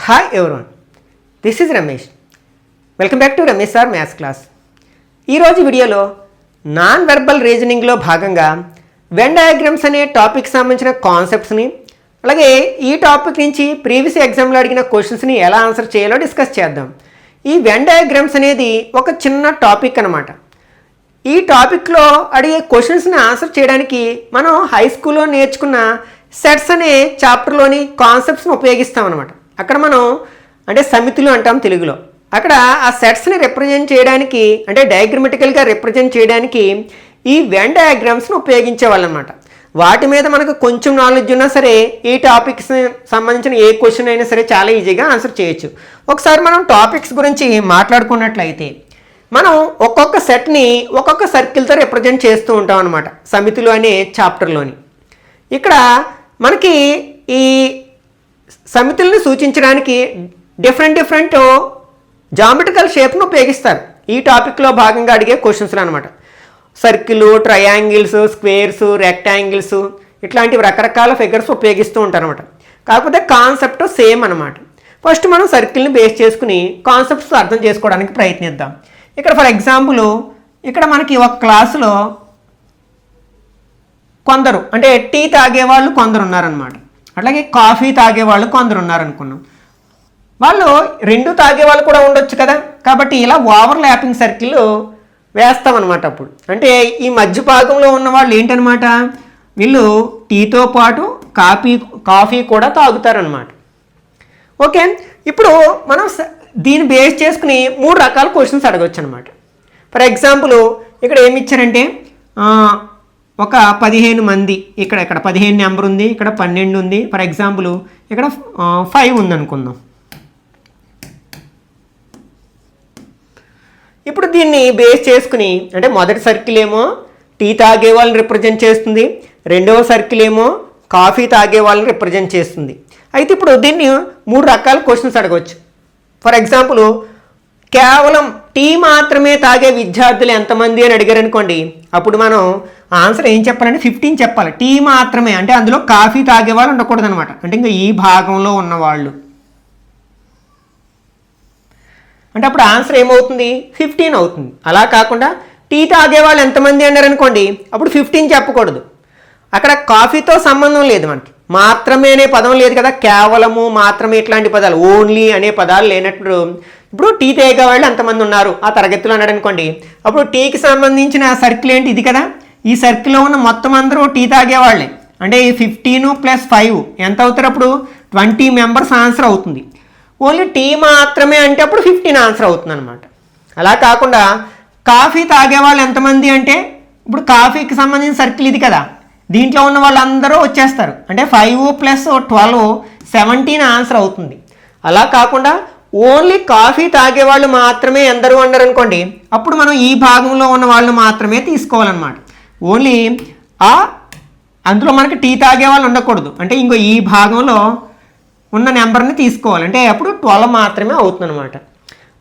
Hi everyone, this is Ramesh. Welcome back to Ramesh Sir Maths class. ఈ రోజు వీడియోలో non verbal రీజనింగ్లో భాగంగా Venn diagrams అనే topic సంబంధించిన కాన్సెప్ట్స్ని అలాగే ఈ టాపిక్ నుంచి ప్రీవియస్ ఎగ్జామ్లో అడిగిన క్వశ్చన్స్ని ఎలా ఆన్సర్ చేయాలో డిస్కస్ చేద్దాం. ఈ వెన్ డయాగ్రామ్స్ అనేది ఒక చిన్న టాపిక్ అన్నమాట. ఈ టాపిక్లో అడిగే క్వశ్చన్స్ని ఆన్సర్ చేయడానికి మనం హై స్కూల్లో నేర్చుకున్న సెట్స్ అనే చాప్టర్లోని కాన్సెప్ట్స్ని ఉపయోగిస్తాం అన్నమాట. అక్కడ మనం అంటే సమితులు అంటాం తెలుగులో. అక్కడ ఆ సెట్స్ని రిప్రజెంట్ చేయడానికి అంటే డయాగ్రమెటికల్గా రిప్రజెంట్ చేయడానికి ఈ వెన్ డయాగ్రామ్స్ని ఉపయోగించేవాళ్ళు అనమాట. వాటి మీద మనకు కొంచెం నాలెడ్జ్ ఉన్నా సరే ఈ టాపిక్స్ సంబంధించిన ఏ క్వశ్చన్ అయినా సరే చాలా ఈజీగా ఆన్సర్ చేయొచ్చు. ఒకసారి మనం టాపిక్స్ గురించి మాట్లాడుకున్నట్లయితే మనం ఒక్కొక్క సెట్ని ఒక్కొక్క సర్కిల్తో రిప్రజెంట్ చేస్తూ ఉంటాం అనమాట సమితులు అనే చాప్టర్లోని. ఇక్కడ మనకి ఈ సమితుల్ని సూచించడానికి డిఫరెంట్ జామెట్రికల్ షేప్ను ఉపయోగిస్తారు. ఈ టాపిక్లో భాగంగా అడిగే క్వశ్చన్స్లో అనమాట. సర్కిల్, ట్రయాంగిల్స్, స్క్వేర్స్, రెక్టాంగిల్స్ ఇట్లాంటివి రకరకాల ఫిగర్స్ ఉపయోగిస్తూ ఉంటారు అనమాట. కాకపోతే కాన్సెప్ట్ సేమ్ అనమాట. ఫస్ట్ మనం సర్కిల్ని బేస్ చేసుకుని కాన్సెప్ట్స్ అర్థం చేసుకోవడానికి ప్రయత్నిద్దాం. ఇక్కడ ఫర్ ఎగ్జాంపుల్ ఇక్కడ మనకి ఒక క్లాసులో కొందరు అంటే టీ తాగేవాళ్ళు కొందరు ఉన్నారనమాట. అట్లాగే కాఫీ తాగేవాళ్ళు కొందరు ఉన్నారనుకున్నాం. వాళ్ళు రెండు తాగేవాళ్ళు కూడా ఉండొచ్చు కదా. కాబట్టి ఇలా ఓవర్ ల్యాపింగ్ సర్కిల్ వేస్తామన్నమాట. అప్పుడు అంటే ఈ మధ్య భాగంలో ఉన్న వాళ్ళు ఏంటనమాట, వీళ్ళు టీతో పాటు కాఫీ కూడా తాగుతారనమాట. ఓకే, ఇప్పుడు మనం దీన్ని బేస్ చేసుకుని 3 రకాల క్వశ్చన్స్ అడగవచ్చు అనమాట. ఫర్ ఎగ్జాంపుల్ ఇక్కడ ఏమి ఇచ్చారంటే ఒక 15 మంది, ఇక్కడ 15 నెంబర్ ఉంది, ఇక్కడ 12 ఉంది. ఫర్ ఎగ్జాంపుల్ ఇక్కడ 5 ఉంది అనుకుందాం. ఇప్పుడు దీన్ని బేస్ చేసుకుని అంటే మొదటి సర్కిల్ ఏమో టీ తాగే వాళ్ళని రిప్రజెంట్ చేస్తుంది, రెండవ సర్కిల్ ఏమో కాఫీ తాగే వాళ్ళని రిప్రజెంట్ చేస్తుంది. అయితే ఇప్పుడు దీన్ని 3 రకాల క్వశ్చన్స్ అడగవచ్చు. ఫర్ ఎగ్జాంపుల్ కేవలం టీ మాత్రమే తాగే విద్యార్థులు ఎంతమంది అని అడిగారు అనుకోండి, అప్పుడు మనం ఆన్సర్ ఏం చెప్పాలంటే 15 చెప్పాలి. టీ మాత్రమే అంటే అందులో కాఫీ తాగే వాళ్ళు ఉండకూడదు అనమాట. అంటే ఇంకా ఈ భాగంలో ఉన్నవాళ్ళు అంటే అప్పుడు ఆన్సర్ ఏమవుతుంది 15 అవుతుంది. అలా కాకుండా టీ తాగే వాళ్ళు ఎంతమంది అన్నారు అనుకోండి, అప్పుడు 15 చెప్పకూడదు. అక్కడ కాఫీతో సంబంధం లేదు, మనకి మాత్రమే అనే పదం లేదు కదా, కేవలము, మాత్రమే ఇట్లాంటి పదాలు, ఓన్లీ అనే పదాలు లేనప్పుడు ఇప్పుడు టీ తాగే వాళ్ళు ఎంతమంది ఉన్నారు ఆ తరగతిలో అన్నాడు అనుకోండి, అప్పుడు టీకి సంబంధించిన సర్కిల్ ఏంటి ఇది కదా. ఈ సర్కిల్లో ఉన్న మొత్తం అందరూ టీ తాగేవాళ్ళే. అంటే ఈ 15 + 5 ఎంత అవుతారు, అప్పుడు 20 మెంబర్స్ ఆన్సర్ అవుతుంది. ఓన్లీ టీ మాత్రమే అంటే అప్పుడు 15 ఆన్సర్ అవుతుంది అనమాట. అలా కాకుండా కాఫీ తాగేవాళ్ళు ఎంతమంది అంటే ఇప్పుడు కాఫీకి సంబంధించిన సర్కిల్ ఇది కదా, దీంట్లో ఉన్న వాళ్ళందరూ వచ్చేస్తారు. అంటే 5 + 12 17 ఆన్సర్ అవుతుంది. అలా కాకుండా ఓన్లీ కాఫీ తాగేవాళ్ళు మాత్రమే ఎందరూ అన్నారు అనుకోండి, అప్పుడు మనం ఈ భాగంలో ఉన్న వాళ్ళు మాత్రమే తీసుకోవాలన్నమాట. ఓన్లీ అందులో మనకి టీ తాగే వాళ్ళు ఉండకూడదు. అంటే ఇంకో ఈ భాగంలో ఉన్న నెంబర్ని తీసుకోవాలి. అంటే అప్పుడు 12 మాత్రమే అవుతుంది అనమాట.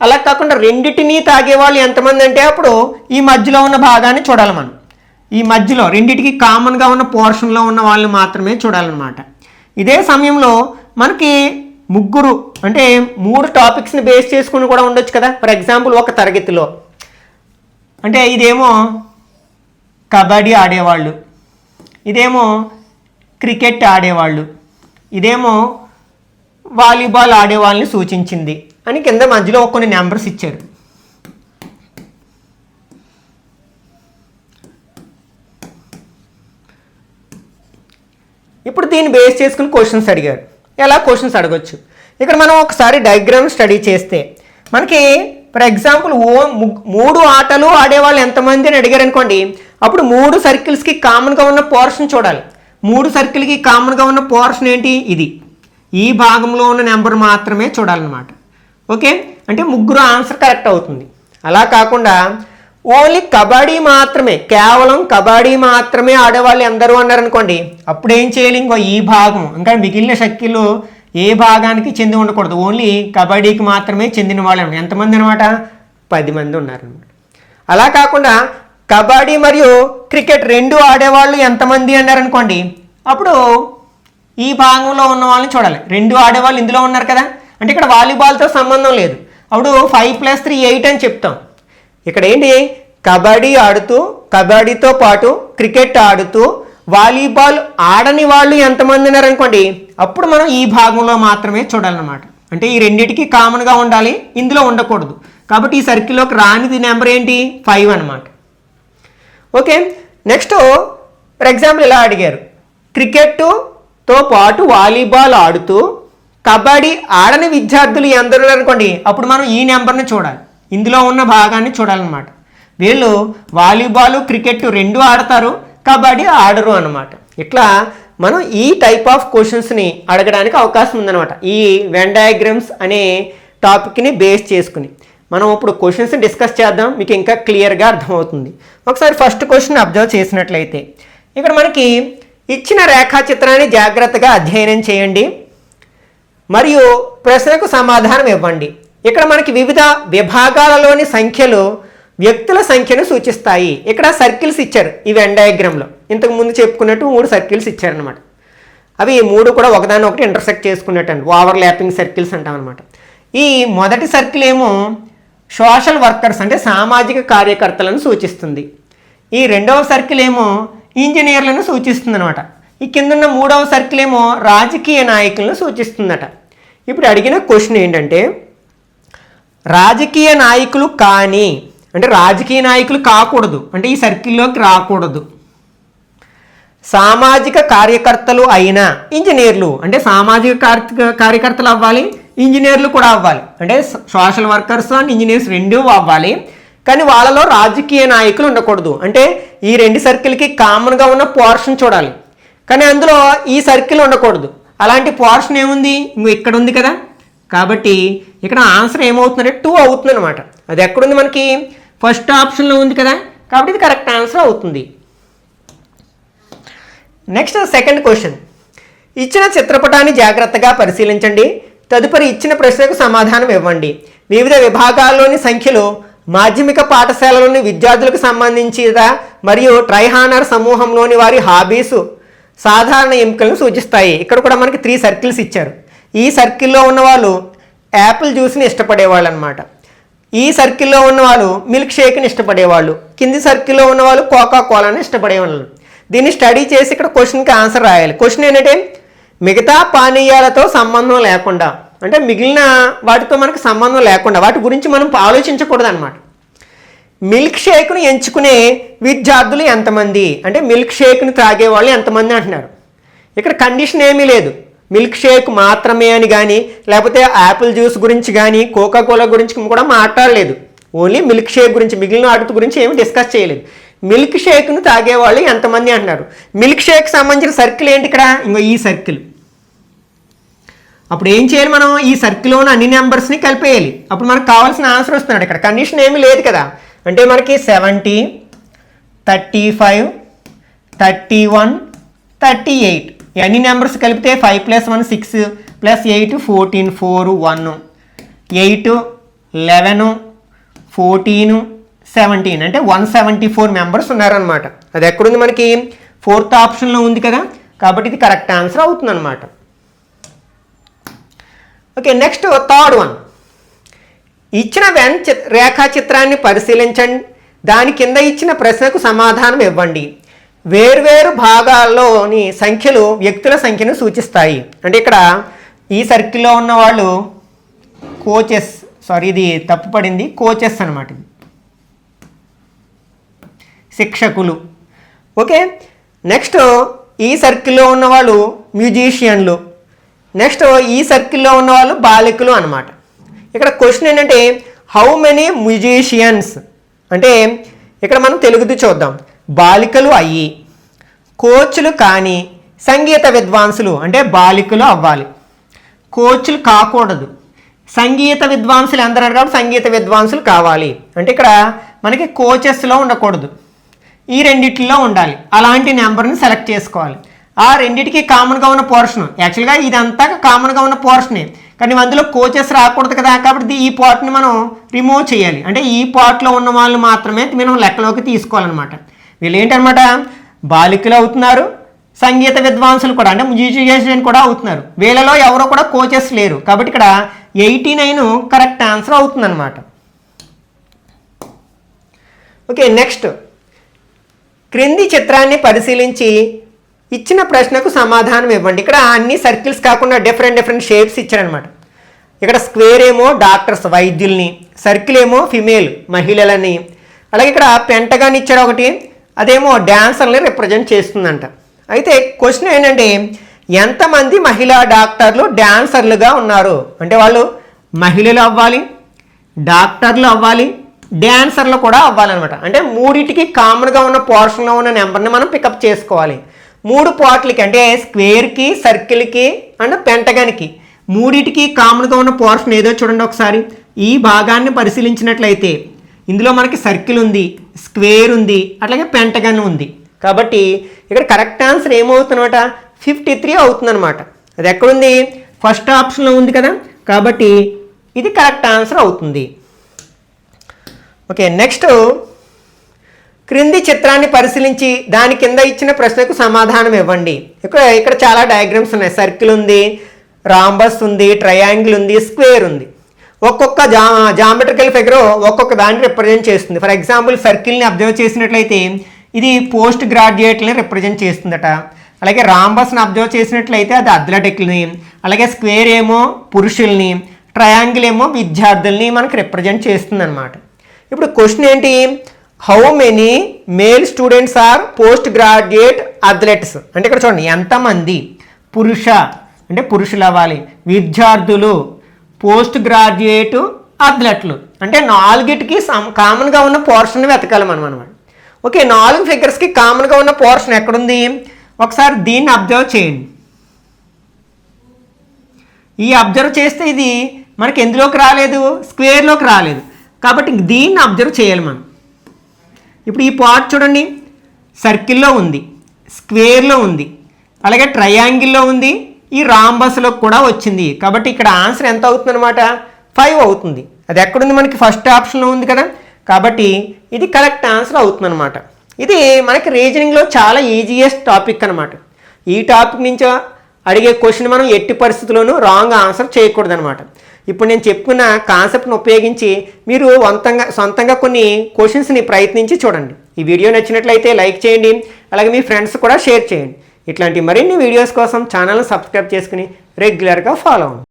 అలా కాకుండా రెండింటినీ తాగేవాళ్ళు ఎంతమంది అంటే అప్పుడు ఈ మధ్యలో ఉన్న భాగాన్ని చూడాలి మనం. ఈ మధ్యలో రెండింటికి కామన్గా ఉన్న పోర్షన్లో ఉన్న వాళ్ళు మాత్రమే చూడాలన్నమాట. ఇదే సమయంలో మనకి 3 అంటే 3 టాపిక్స్ని బేస్ చేసుకుని కూడా ఉండొచ్చు కదా. ఫర్ ఎగ్జాంపుల్ ఒక తరగతిలో అంటే ఇదేమో కబడ్డీ ఆడేవాళ్ళు, ఇదేమో క్రికెట్ ఆడేవాళ్ళు, ఇదేమో వాలీబాల్ ఆడేవాళ్ళని సూచించింది అని కింద మధ్యలో కొన్ని నెంబర్స్ ఇచ్చారు. ఇప్పుడు దీన్ని బేస్ చేసుకుని క్వశ్చన్స్ అడిగారు. ఎలా క్వశ్చన్స్ అడగచ్చు, ఇక్కడ మనం ఒకసారి డయాగ్రామ్ స్టడీ చేస్తే మనకి ఫర్ ఎగ్జాంపుల్ 3 ఆటలు ఆడేవాళ్ళు ఎంతమంది అని అడిగారు అనుకోండి, అప్పుడు 3 సర్కిల్స్కి కామన్గా ఉన్న పోర్షన్ చూడాలి. 3 సర్కిల్కి కామన్గా ఉన్న పోర్షన్ ఏంటి, ఇది. ఈ భాగంలో ఉన్న నెంబర్ మాత్రమే చూడాలన్నమాట. ఓకే, అంటే 3 ఆన్సర్ కరెక్ట్ అవుతుంది. అలా కాకుండా ఓన్లీ కబడ్డీ మాత్రమే, కేవలం కబడ్డీ మాత్రమే ఆడేవాళ్ళు ఎందరూ అన్నారనుకోండి, అప్పుడు ఏం చేయాలి, ఇంకో ఈ భాగం ఇంకా మిగిలిన సర్కిల్ ఏ భాగానికి చెంది ఉండకూడదు, ఓన్లీ కబడ్డీకి మాత్రమే చెందిన వాళ్ళు. ఎంతమంది అనమాట, 10 మంది ఉన్నారనమాట. అలా కాకుండా కబడ్డీ మరియు క్రికెట్ 2 ఆడేవాళ్ళు ఎంతమంది అన్నారనుకోండి, అప్పుడు ఈ భాగంలో ఉన్న వాళ్ళని చూడాలి. 2 ఆడేవాళ్ళు ఇందులో ఉన్నారు కదా, అంటే ఇక్కడ వాలీబాల్తో సంబంధం లేదు. అప్పుడు 5 + 3 8 అని చెప్తాం. ఇక్కడ ఏంటి, కబడ్డీ ఆడుతూ, కబడ్డీతో పాటు క్రికెట్ ఆడుతూ వాలీబాల్ ఆడని వాళ్ళు ఎంతమంది ఉన్నారనుకోండి, అప్పుడు మనం ఈ భాగంలో మాత్రమే చూడాలన్నమాట. అంటే ఈ రెండింటికి కామన్గా ఉండాలి, ఇందులో ఉండకూడదు. కాబట్టి ఈ సర్కిల్లోకి రానిది నెంబర్ ఏంటి, 5 అనమాట. ఓకే, నెక్స్ట్ ఫర్ ఎగ్జాంపుల్ ఇలా అడిగారు, క్రికెట్తో పాటు వాలీబాల్ ఆడుతూ కబడ్డీ ఆడని విద్యార్థులు ఎందరు అనుకోండి, అప్పుడు మనం ఈ నెంబర్ని చూడాలి, ఇందులో ఉన్న భాగాన్ని చూడాలన్నమాట. వీళ్ళు వాలీబాల్ క్రికెట్ రెండు ఆడతారు, కబడ్డీ ఆడరు అన్నమాట. ఇట్లా మనం ఈ టైప్ ఆఫ్ క్వశ్చన్స్ని అడగడానికి అవకాశం ఉందన్నమాట. ఈ వెన్ డయాగ్రామ్స్ అనే టాపిక్ని బేస్ చేసుకుని మనం ఇప్పుడు క్వశ్చన్స్ డిస్కస్ చేద్దాం, మీకు ఇంకా క్లియర్గా అర్థమవుతుంది. ఒకసారి ఫస్ట్ క్వశ్చన్ అబ్జర్వ్ చేసినట్లయితే ఇక్కడ మనకి ఇచ్చిన రేఖాచిత్రాన్ని జాగ్రత్తగా అధ్యయనం చేయండి మరియు ప్రశ్నకు సమాధానం ఇవ్వండి. ఇక్కడ మనకి వివిధ విభాగాలలోని సంఖ్యలు వ్యక్తుల సంఖ్యను సూచిస్తాయి. ఇక్కడ సర్కిల్స్ ఇచ్చారు ఈ వెన్ డయాగ్రామ్లో, ఇంతకు ముందు చెప్పుకున్నట్టు 3 సర్కిల్స్ ఇచ్చారనమాట. అవి 3 కూడా ఒకదాని ఒకటి ఇంటర్సెక్ట్ చేసుకున్నట్టు అండి, ఓవర్ ల్యాపింగ్ సర్కిల్స్ అంటాం అనమాట. ఈ మొదటి సర్కిల్ ఏమో సోషల్ వర్కర్స్ అంటే సామాజిక కార్యకర్తలను సూచిస్తుంది. ఈ రెండవ సర్కిల్ ఏమో ఇంజనీర్లను సూచిస్తుంది అనమాట. ఈ కిందన్న మూడవ సర్కిల్ ఏమో రాజకీయ నాయకులను సూచిస్తుందట. ఇప్పుడు అడిగిన క్వశ్చన్ ఏంటంటే, రాజకీయ నాయకులు కానీ అంటే రాజకీయ నాయకులు కాకూడదు, అంటే ఈ సర్కిల్లోకి రాకూడదు. సామాజిక కార్యకర్తలు అయిన ఇంజనీర్లు అంటే సామాజిక కార్యకర్తలు అవ్వాలి, ఇంజనీర్లు కూడా అవ్వాలి. అంటే సోషల్ వర్కర్స్ అండ్ ఇంజనీర్స్ రెండూ అవ్వాలి, కానీ వాళ్ళలో రాజకీయ నాయకులు ఉండకూడదు. అంటే ఈ రెండు సర్కిల్కి కామన్గా ఉన్న పోర్షన్ చూడాలి, కానీ అందులో ఈ సర్కిల్ ఉండకూడదు. అలాంటి పోర్షన్ ఏముంది, ఇంకో ఇక్కడ ఉంది కదా, కాబట్టి ఇక్కడ ఆన్సర్ ఏమవుతుందంటే 2 అవుతుంది అనమాట. అది ఎక్కడుంది, మనకి ఫస్ట్ ఆప్షన్లో ఉంది కదా, కాబట్టి ఇది కరెక్ట్ ఆన్సర్ అవుతుంది. నెక్స్ట్ సెకండ్ క్వశ్చన్, ఇచ్చిన చిత్రపటాన్ని జాగ్రత్తగా పరిశీలించండి, తదుపరి ఇచ్చిన ప్రశ్నకు సమాధానం ఇవ్వండి. వివిధ విభాగాల్లోని సంఖ్యలు మాధ్యమిక పాఠశాలలోని విద్యార్థులకు సంబంధించిదా మరియు ట్రైహానర్ సమూహంలోని వారి హాబీస్ సాధారణ ఎంపికలను సూచిస్తాయి. ఇక్కడ కూడా మనకి 3 సర్కిల్స్ ఇచ్చారు. ఈ సర్కిల్లో ఉన్నవాళ్ళు యాపిల్ జ్యూస్ని ఇష్టపడేవాళ్ళు అనమాట. ఈ సర్కిల్లో ఉన్నవాళ్ళు మిల్క్ షేక్ని ఇష్టపడేవాళ్ళు, కింది సర్కిల్లో ఉన్నవాళ్ళు కోకా కోలాని ఇష్టపడేవాళ్ళు. దీన్ని స్టడీ చేసి ఇక్కడ క్వశ్చన్కి ఆన్సర్ రాయాలి. క్వశ్చన్ ఏంటంటే, మిగతా పానీయాలతో సంబంధం లేకుండా అంటే మిగిలిన వాటితో మనకు సంబంధం లేకుండా వాటి గురించి మనం ఆలోచించకూడదు అనమాట. మిల్క్ షేక్ను ఎంచుకునే విద్యార్థులు ఎంతమంది అంటే మిల్క్ షేక్ను త్రాగే వాళ్ళు ఎంతమంది అంటున్నారు. ఇక్కడ కండిషన్ ఏమీ లేదు, మిల్క్ షేక్ మాత్రమే అని కానీ లేకపోతే యాపిల్ జ్యూస్ గురించి కానీ కోకా కోలా గురించి కూడా మాట్లాడలేదు. ఓన్లీ మిల్క్ షేక్ గురించి, మిగిలిన వాటి గురించి ఏమి డిస్కస్ చేయలేదు. మిల్క్ షేక్ను తాగేవాళ్ళు ఎంతమంది అంటున్నారు. మిల్క్ షేక్ సంబంధించిన సర్కిల్ ఏంటి ఇక్కడ, ఇంకో ఈ సర్కిల్. అప్పుడు ఏం చేయాలి, మనం ఈ సర్కిల్లో ఉన్న అన్ని నెంబర్స్ని కలిపేయాలి, అప్పుడు మనకు కావాల్సిన ఆన్సర్ వస్తున్నాడు. ఇక్కడ కండిషన్ ఏమీ లేదు కదా, అంటే మనకి 70, 35, 31, 38 అన్ని నెంబర్స్ కలిపితే 5 + 1 6 + 8 14 4 1 8 11 14 17 అంటే 174 మెంబర్స్ ఉన్నారనమాట. అది ఎక్కడుంది, మనకి 4th ఆప్షన్లో ఉంది కదా, కాబట్టి ఇది కరెక్ట్ ఆన్సర్ అవుతుంది అనమాట. ఓకే, నెక్స్ట్ థర్డ్ వన్, ఇచ్చిన వెన్ రేఖాచిత్రాన్ని పరిశీలించండి, దాని కింద ఇచ్చిన ప్రశ్నకు సమాధానం ఇవ్వండి. వేర్వేరు భాగాల్లోని సంఖ్యలు వ్యక్తుల సంఖ్యను సూచిస్తాయి. అంటే ఇక్కడ ఈ సర్కిల్లో ఉన్న వాళ్ళు కోచెస్, సారీ ఇది తప్పు పడింది, కోచెస్ అనమాట, శిక్షకులు. ఓకే, నెక్స్ట్ ఈ సర్కిల్లో ఉన్నవాళ్ళు మ్యూజిషియన్లు, నెక్స్ట్ ఈ సర్కిల్లో ఉన్నవాళ్ళు బాలికలు అనమాట. ఇక్కడ క్వశ్చన్ ఏంటంటే, హౌ మెనీ మ్యూజిషియన్స్ అంటే ఇక్కడ మనం తెలుగుది చూద్దాం. బాలికలు అయ్యి, కోచ్లు కానీ సంగీత విద్వాంసులు అంటే బాలికలు అవ్వాలి, కోచ్లు కాకూడదు. సంగీత విద్వాంసులు ఎందరు కాబట్టి సంగీత విద్వాంసులు కావాలి. అంటే ఇక్కడ మనకి కోచెస్లో ఉండకూడదు, ఈ రెండిట్లో ఉండాలి. అలాంటి నెంబర్ని సెలెక్ట్ చేసుకోవాలి. ఆ రెండింటికి కామన్గా ఉన్న పోర్షన్, యాక్చువల్గా ఇదంతా కామన్గా ఉన్న పోర్షనే, కానీ అందులో కోచెస్ రాకూడదు కదా, కాబట్టి ఈ పార్ట్ని మనం రిమూవ్ చేయాలి. అంటే ఈ పార్ట్లో ఉన్న వాళ్ళు మాత్రమే మనం లెక్కలోకి తీసుకోవాలన్నమాట. వీళ్ళు ఏంటనమాట, బాలికలు అవుతున్నారు, సంగీత విద్వాంసులు కూడా అంటే మ్యూజిషియన్ కూడా అవుతున్నారు. వీళ్ళలో ఎవరో కూడా కోచెస్ లేరు, కాబట్టి ఇక్కడ 89 కరెక్ట్ ఆన్సర్ అవుతుందన్నమాట. ఓకే, నెక్స్ట్ క్రింది చిత్రాన్ని పరిశీలించి ఇచ్చిన ప్రశ్నకు సమాధానం ఇవ్వండి. ఇక్కడ అన్ని సర్కిల్స్ కాకుండా డిఫరెంట్ షేప్స్ ఇచ్చారనమాట. ఇక్కడ స్క్వేర్ ఏమో డాక్టర్స్ వైద్యుల్ని, సర్కిల్ ఏమో ఫిమేల్ మహిళలని, అలాగే ఇక్కడ పెంటగాన్ ఇచ్చారు ఒకటి, అదేమో డ్యాన్సర్ని రిప్రజెంట్ చేస్తుందంట. అయితే క్వశ్చన్ ఏంటంటే ఎంతమంది మహిళా డాక్టర్లు డ్యాన్సర్లుగా ఉన్నారు అంటే వాళ్ళు మహిళలు అవ్వాలి, డాక్టర్లు అవ్వాలి, డ్యాన్సర్లు కూడా అవ్వాలన్నమాట. అంటే మూడింటికి కామన్గా ఉన్న పోర్షన్లో ఉన్న నెంబర్ని మనం పికప్ చేసుకోవాలి. 3 పార్ట్లకి అంటే స్క్వేర్కి, సర్కిల్కి అండ్ పెంటగాన్కి మూడింటికి కామన్గా ఉన్న పోర్షన్ ఏదో చూడండి ఒకసారి. ఈ భాగాన్ని పరిశీలించినట్లయితే ఇందులో మనకి సర్కిల్ ఉంది, స్క్వేర్ ఉంది, అట్లాగే పెంటగాన్ ఉంది. కాబట్టి ఇక్కడ కరెక్ట్ ఆన్సర్ ఏమవుతుందన్నమాట 53 అవుతుందన్నమాట. అది ఎక్కడుంది? ఫస్ట్ ఆప్షన్లో ఉంది కదా, కాబట్టి ఇది కరెక్ట్ ఆన్సర్ అవుతుంది. ఓకే, నెక్స్ట్ క్రింది చిత్రాన్ని పరిశీలించి దాని కింద ఇచ్చిన ప్రశ్నకు సమాధానం ఇవ్వండి. ఇక్కడ చాలా డయాగ్రామ్స్ ఉన్నాయి. సర్కిల్ ఉంది, రాంబస్ ఉంది, ట్రయాంగిల్ ఉంది, స్క్వేర్ ఉంది. ఒక్కొక్క జామెట్రికల్ ఫిగర్ ఒక్కొక్క దాన్ని రిప్రజెంట్ చేస్తుంది. ఫర్ ఎగ్జాంపుల్ సర్కిల్ని అబ్జర్వ్ చేసినట్లయితే ఇది పోస్ట్ గ్రాడ్యుయేట్ని రిప్రజెంట్ చేస్తుందట. అలాగే రాంబస్ని అబ్జర్వ్ చేసినట్లయితే అది అథ్లెటిక్ని, అలాగే స్క్వేర్ ఏమో పురుషుల్ని, ట్రయాంగిల్ ఏమో విద్యార్థుల్ని మనకి రిప్రజెంట్ చేస్తుంది అనమాట. ఇప్పుడు క్వశ్చన్ ఏంటి? How many male students or post graduate athletes అంటే ఇక్కడ చూడండి ఎంతమంది పురుష అంటే పురుషులు అవ్వాలి, విద్యార్థులు, పోస్ట్ గ్రాడ్యుయేట్ అథ్లెట్లు అంటే 4టికి కామన్గా ఉన్న పోర్షన్ వెతకాలి మనం అనమాట. ఓకే, 4 ఫిగర్స్కి కామన్గా ఉన్న పోర్షన్ ఎక్కడుంది? ఒకసారి దీన్ని అబ్జర్వ్ చేయండి. ఈ అబ్జర్వ్ చేస్తే ఇది మనకి ఎందులోకి రాలేదు? స్క్వేర్లోకి రాలేదు. కాబట్టి దీన్ని అబ్జర్వ్ చేయాలి మనం. ఇప్పుడు ఈ పార్ట్ చూడండి, సర్కిల్లో ఉంది, స్క్వేర్లో ఉంది, అలాగే ట్రయాంగిల్లో ఉంది, ఈ రాంబస్లో కూడా వచ్చింది. కాబట్టి ఇక్కడ ఆన్సర్ ఎంత అవుతుందన్నమాట 5 అవుతుంది. అది ఎక్కడుంది? మనకి ఫస్ట్ ఆప్షన్లో ఉంది కదా, కాబట్టి ఇది కరెక్ట్ ఆన్సర్ అవుతుందన్నమాట. ఇది మనకి రీజనింగ్లో చాలా ఈజియెస్ట్ టాపిక్ అనమాట. ఈ టాపిక్ నుంచి అడిగే క్వశ్చన్ మనం ఎట్టి పరిస్థితుల్లోనూ రాంగ్ ఆన్సర్ చేయకూడదు అనమాట. ఇప్పుడు నేను చెప్పుకున్న కాన్సెప్ట్ని ఉపయోగించి మీరు సొంతంగా కొన్ని క్వశ్చన్స్ని ప్రయత్నించి చూడండి. ఈ వీడియో నచ్చినట్లయితే లైక్ చేయండి, అలాగే మీ ఫ్రెండ్స్ కూడా షేర్ చేయండి. ఇట్లాంటి మరిన్ని వీడియోస్ కోసం ఛానల్ని సబ్స్క్రైబ్ చేసుకుని రెగ్యులర్గా ఫాలో అవ్వండి.